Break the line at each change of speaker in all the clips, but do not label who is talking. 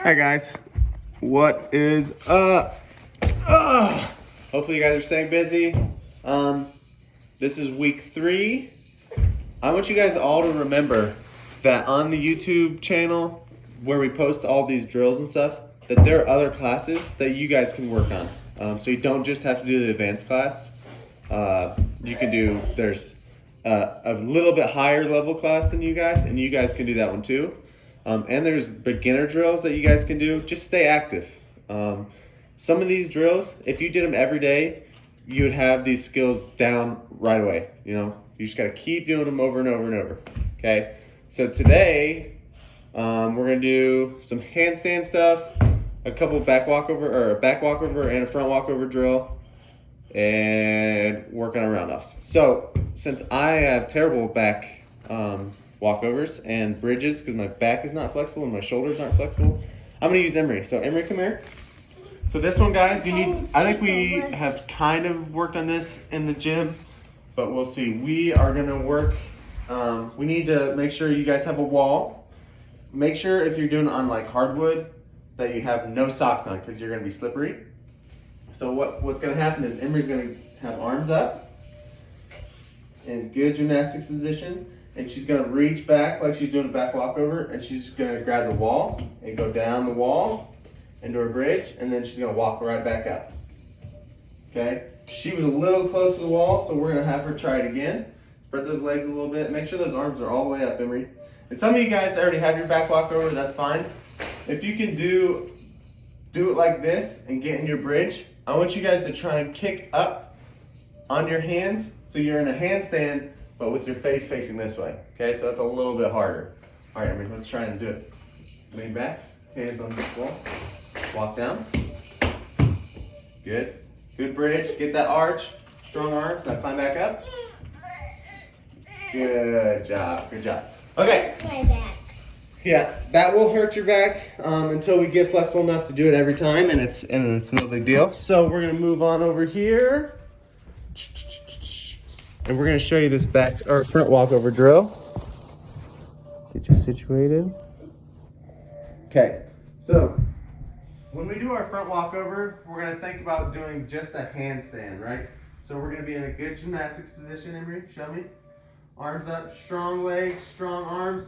Hi guys, what is up? Hopefully you guys are staying busy. This is week 3. I want you guys all to remember that on the YouTube channel where we post all these drills and stuff, that there are other classes that you guys can work on. So you don't just have to do the advanced class. You can do, there's a little bit higher level class than you guys, and you guys can do that one too. And there's beginner drills that you guys can do. Just stay active. Some of these drills, if you did them every day, you would have these skills down right away. You know, you just gotta keep doing them over and over and over. Okay. So today, we're gonna do some handstand stuff, a couple back walkover or a back walkover and a front walkover drill, and work on our roundoffs. So since I have terrible back walkovers and bridges because my back is not flexible and my shoulders aren't flexible, I'm gonna use Emery. So Emery, come here. So this one, guys, you need, I think we have kind of worked on this in the gym, but we'll see. We are gonna work, we need to make sure you guys have a wall. Make sure if you're doing on like hardwood that you have no socks on because you're gonna be slippery. So what's gonna happen is Emery's gonna have arms up in good gymnastics position, and she's gonna reach back like she's doing a back walkover, and she's just gonna grab the wall and go down the wall into her bridge, and then she's gonna walk right back up. Okay? She was a little close to the wall, so we're gonna have her try it again. Spread those legs a little bit. Make sure those arms are all the way up, Emery. And some of you guys already have your back walkover, that's fine. If you can do it like this and get in your bridge, I want you guys to try and kick up on your hands so you're in a handstand, but with your face facing this way. Okay, so that's a little bit harder. All right, let's try and do it. Lean back, hands on the wall, walk down. Good, good bridge, get that arch, strong arms, now climb back up. Good job, good job. Okay.
My back.
Yeah, that will hurt your back until we get flexible enough to do it every time, and it's no big deal. So we're gonna move on over here, and we're gonna show you this back or front walkover drill. Get you situated. Okay, so when we do our front walkover, we're gonna think about doing just a handstand, right? So we're gonna be in a good gymnastics position. Emery, show me. Arms up, strong legs, strong arms.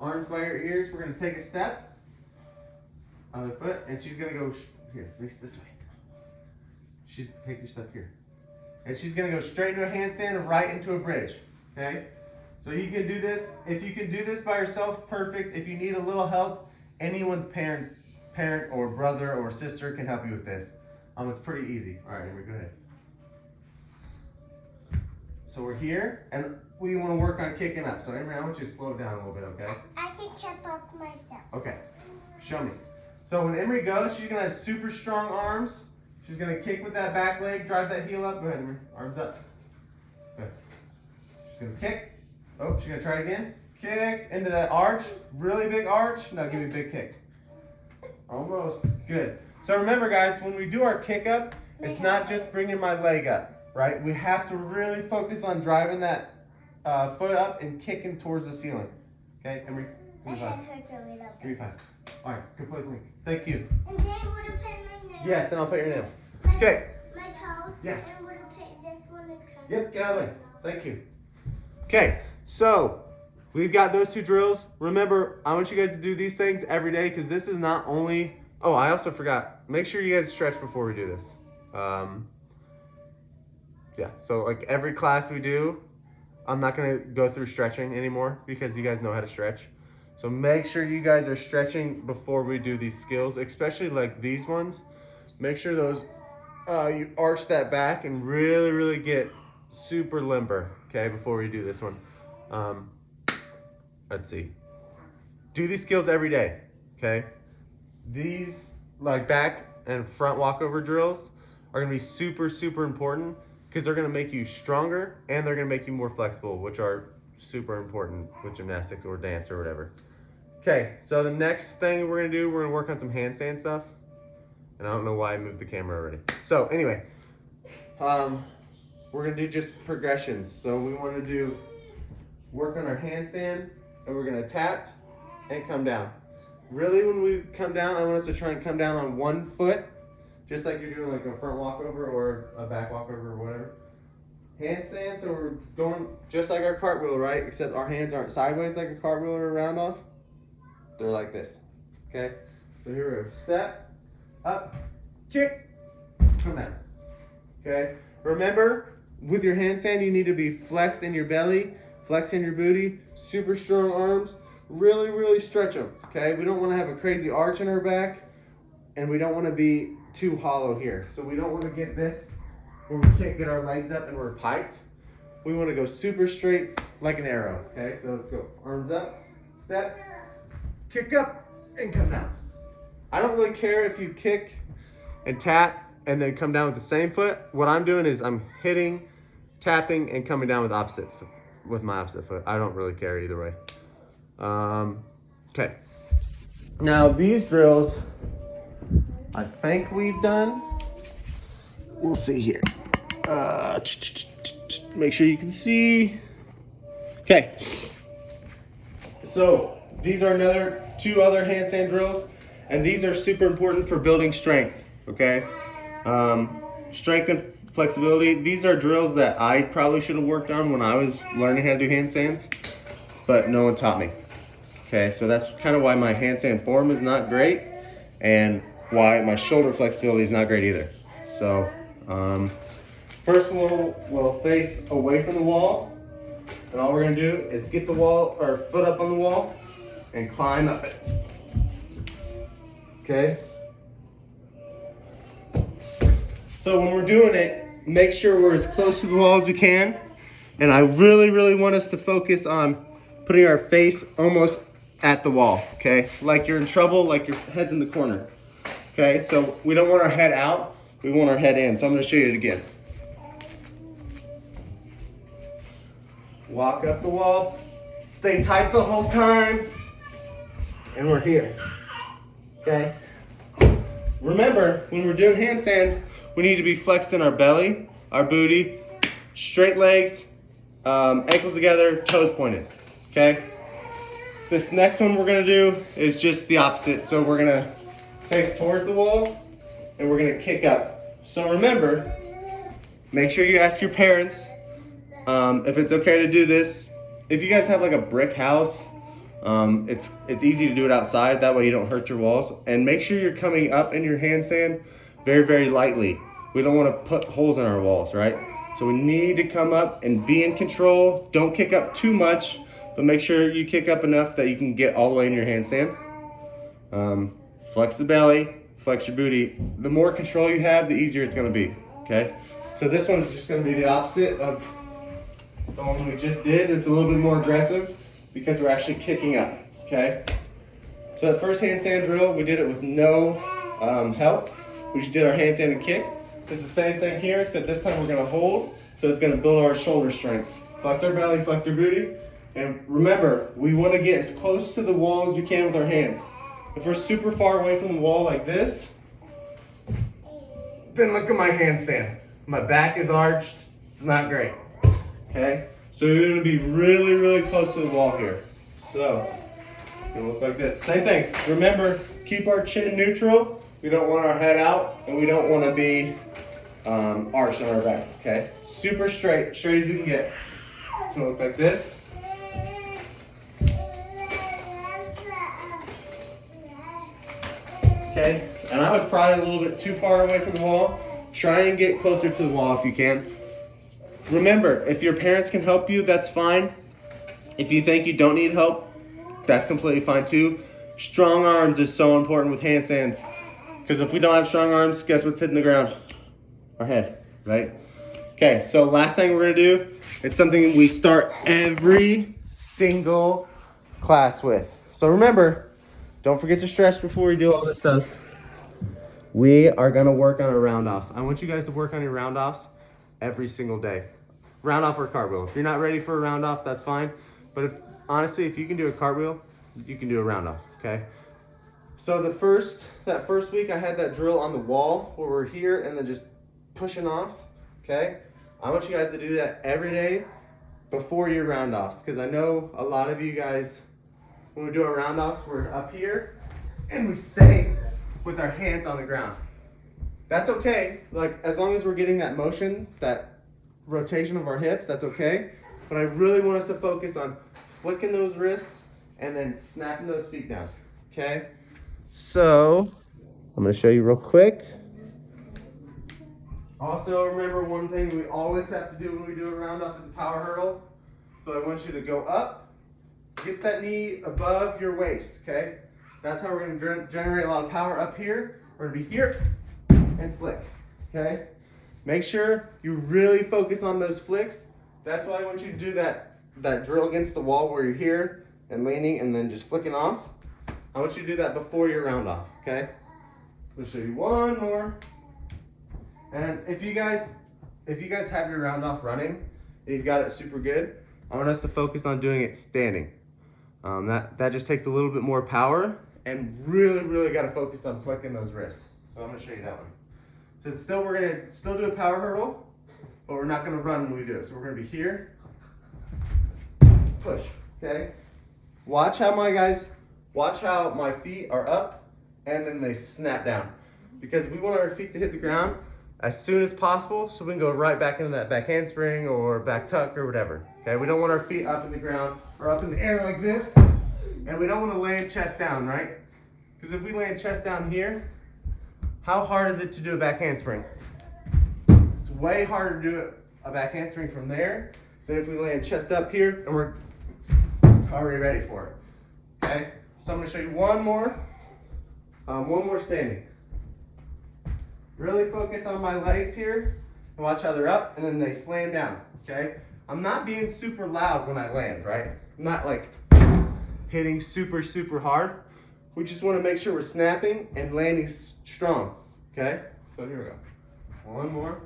Arms by your ears. We're going to take a step. Other foot. And she's going to go here. Face this way. Take your step here. And she's going to go straight into a handstand and right into a bridge. Okay? So you can do this. If you can do this by yourself, perfect. If you need a little help, anyone's parent or brother or sister can help you with this. It's pretty easy. All right, Emery, go ahead. So we're here, and we want to work on kicking up. So Emery, I want you to slow down a little bit, okay?
I can keep up myself.
Okay, show me. So when Emery goes, she's going to have super strong arms. She's going to kick with that back leg, drive that heel up. Go ahead, Emery, arms up. Good. She's going to kick. Oh, she's going to try it again. Kick into that arch, really big arch. Now give me a big kick. Almost, good. So remember guys, when we do our kick up, it's not just bringing my leg up. Right? We have to really focus on driving that foot up and kicking towards the ceiling. Okay, Emery?
My head hurts a little bit.
Give me 5. All right, good play for me. Thank you.
And then we're going to paint my nails.
Yes, and I'll paint your nails.
My,
Okay.
My toes.
Yes.
And we're going to paint this one.
Yep, get out of the way. Thank you. Okay, so we've got those 2 drills. Remember, I want you guys to do these things every day because this is not only... Oh, I also forgot. Make sure you guys stretch before we do this. Yeah, so like every class we do, I'm not gonna go through stretching anymore because you guys know how to stretch. So make sure you guys are stretching before we do these skills, especially like these ones. Make sure those, you arch that back and really, really get super limber, okay, before we do this one. Let's see. Do these skills every day, okay? These like back and front walkover drills are gonna be super, super important because they're gonna make you stronger and they're gonna make you more flexible, which are super important with gymnastics or dance or whatever. Okay, so the next thing we're gonna do, we're gonna work on some handstand stuff. And I don't know why I moved the camera already. So anyway, we're gonna do just progressions. So we wanna do work on our handstand, and we're gonna tap and come down. Really, when we come down, I want us to try and come down on one foot, just like you're doing like a front walkover or a back walkover or whatever. Handstand, so we're going just like our cartwheel, right? Except our hands aren't sideways like a cartwheel or a round off. They're like this, okay? So here we go. Step, up, kick, come down, okay? Remember, with your handstand, you need to be flexed in your belly, flexed in your booty, super strong arms, really, really stretch them, okay? We don't want to have a crazy arch in our back, and we don't want to be too hollow here. So we don't want to get this where we can't get our legs up and we're piked. We want to go super straight like an arrow, okay? So let's go. Arms up, step, kick up, and come down. I don't really care if you kick and tap and then come down with the same foot. What I'm doing is I'm hitting, tapping, and coming down with my opposite foot. I don't really care either way. Okay. Now these drills, I think we've done. We'll see here. Make sure you can see. Okay. So these are two other handstand drills, and these are super important for building strength. Okay. Strength and flexibility. These are drills that I probably should have worked on when I was learning how to do handstands, but no one taught me. Okay, so that's kind of why my handstand form is not great, and why my shoulder flexibility is not great either. So first we'll face away from the wall, and all we're gonna do is get the wall or foot up on the wall and climb up it. Okay. So when we're doing it, make sure we're as close to the wall as we can, and I really, really want us to focus on putting our face almost at the wall. Okay, like you're in trouble, like your head's in the corner. Okay, so we don't want our head out, we want our head in. So I'm going to show you it again. Walk up the wall, stay tight the whole time, and we're here. Okay? Remember, when we're doing handstands, we need to be flexed in our belly, our booty, straight legs, ankles together, toes pointed. Okay? This next one we're going to do is just the opposite. So we're going to face towards the wall, and we're gonna kick up. So remember, make sure you ask your parents if it's okay to do this. If you guys have like a brick house, it's easy to do it outside. That way you don't hurt your walls. And make sure you're coming up in your handstand very, very lightly. We don't want to put holes in our walls, right? So we need to come up and be in control. Don't kick up too much, but make sure you kick up enough that you can get all the way in your handstand. Flex the belly, flex your booty. The more control you have, the easier it's gonna be, okay? So this one is just gonna be the opposite of the one we just did. It's a little bit more aggressive because we're actually kicking up, okay? So that first handstand drill, we did it with no help. We just did our handstand and kick. It's the same thing here, except this time we're gonna hold, so it's gonna build our shoulder strength. Flex our belly, flex our booty, and remember, we wanna get as close to the wall as we can with our hands. If we're super far away from the wall like this, then look at my handstand. My back is arched, it's not great, okay? So you're gonna be really, really close to the wall here. So, it's gonna look like this. Same thing, remember, keep our chin neutral. We don't want our head out, and we don't wanna be arched on our back, okay? Super straight, straight as we can get. It's gonna look like this. Okay, and I was probably a little bit too far away from the wall. Try and get closer to the wall if you can. Remember, if your parents can help you, that's fine. If you think you don't need help, that's completely fine too. Strong arms is so important with handstands, because if we don't have strong arms, guess what's hitting the ground? Our head, right? Okay, so last thing we're gonna do, it's something we start every single class with. So remember, don't forget to stretch before we do all this stuff. We are gonna work on our round-offs. I want you guys to work on your round-offs every single day. Round-off or cartwheel. If you're not ready for a round-off, that's fine. But honestly, if you can do a cartwheel, you can do a round-off, okay? So that first week, I had that drill on the wall where we're here and then just pushing off, okay? I want you guys to do that every day before your round-offs, because I know a lot of you guys, when we do our round-offs, we're up here, and we stay with our hands on the ground. That's okay. Like, as long as we're getting that motion, that rotation of our hips, that's okay. But I really want us to focus on flicking those wrists and then snapping those feet down, okay? So, I'm gonna show you real quick. Also, remember one thing we always have to do when we do a round off is a power hurdle. So I want you to go up, get that knee above your waist, okay? That's how we're gonna generate a lot of power up here. We're gonna be here and flick, okay? Make sure you really focus on those flicks. That's why I want you to do that drill against the wall where you're here and leaning and then just flicking off. I want you to do that before your round off, okay? I'm gonna show you one more. And if you guys have your round off running and you've got it super good, I want us to focus on doing it standing. That just takes a little bit more power and really got to focus on flicking those wrists. So I'm gonna show you that one. So it's still, we're gonna still do a power hurdle, but we're not gonna run when we do it. So we're gonna be here, push, okay? Watch how my feet are up and then they snap down. Because we want our feet to hit the ground as soon as possible so we can go right back into that back handspring or back tuck or whatever. Okay, we don't want our feet up in the ground or up in the air like this, and we don't want to land chest down, right? Because if we land chest down here, how hard is it to do a back handspring? It's way harder to do a back handspring from there than if we land chest up here and we're already ready for it. Okay, so I'm going to show you one more standing. Really focus on my legs here and watch how they're up and then they slam down, okay? I'm not being super loud when I land, right? I'm not like hitting super hard. We just want to make sure we're snapping and landing strong, okay? So here we go. One more.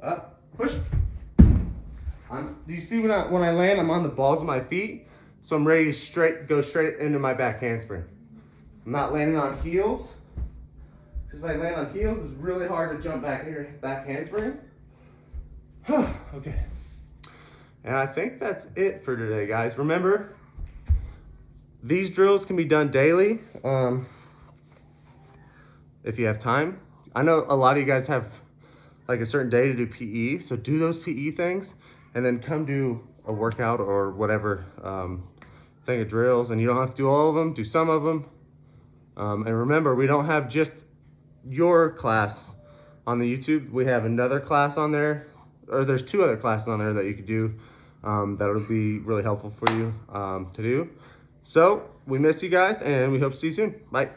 Up, push. Do you see when I land, I'm on the balls of my feet, so I'm ready to go straight into my back handspring. I'm not landing on heels. Because if I land on heels, it's really hard to jump back in your back handspring. Okay. And I think that's it for today, guys. Remember, these drills can be done daily if you have time. I know a lot of you guys have like a certain day to do PE, so do those PE things and then come do a workout or whatever thing of drills. And you don't have to do all of them, do some of them. And remember, we don't have just your class on the YouTube. We have another class on there, or there's 2 other classes on there that you could do that would be really helpful for you to do. So we miss you guys and we hope to see you soon. Bye.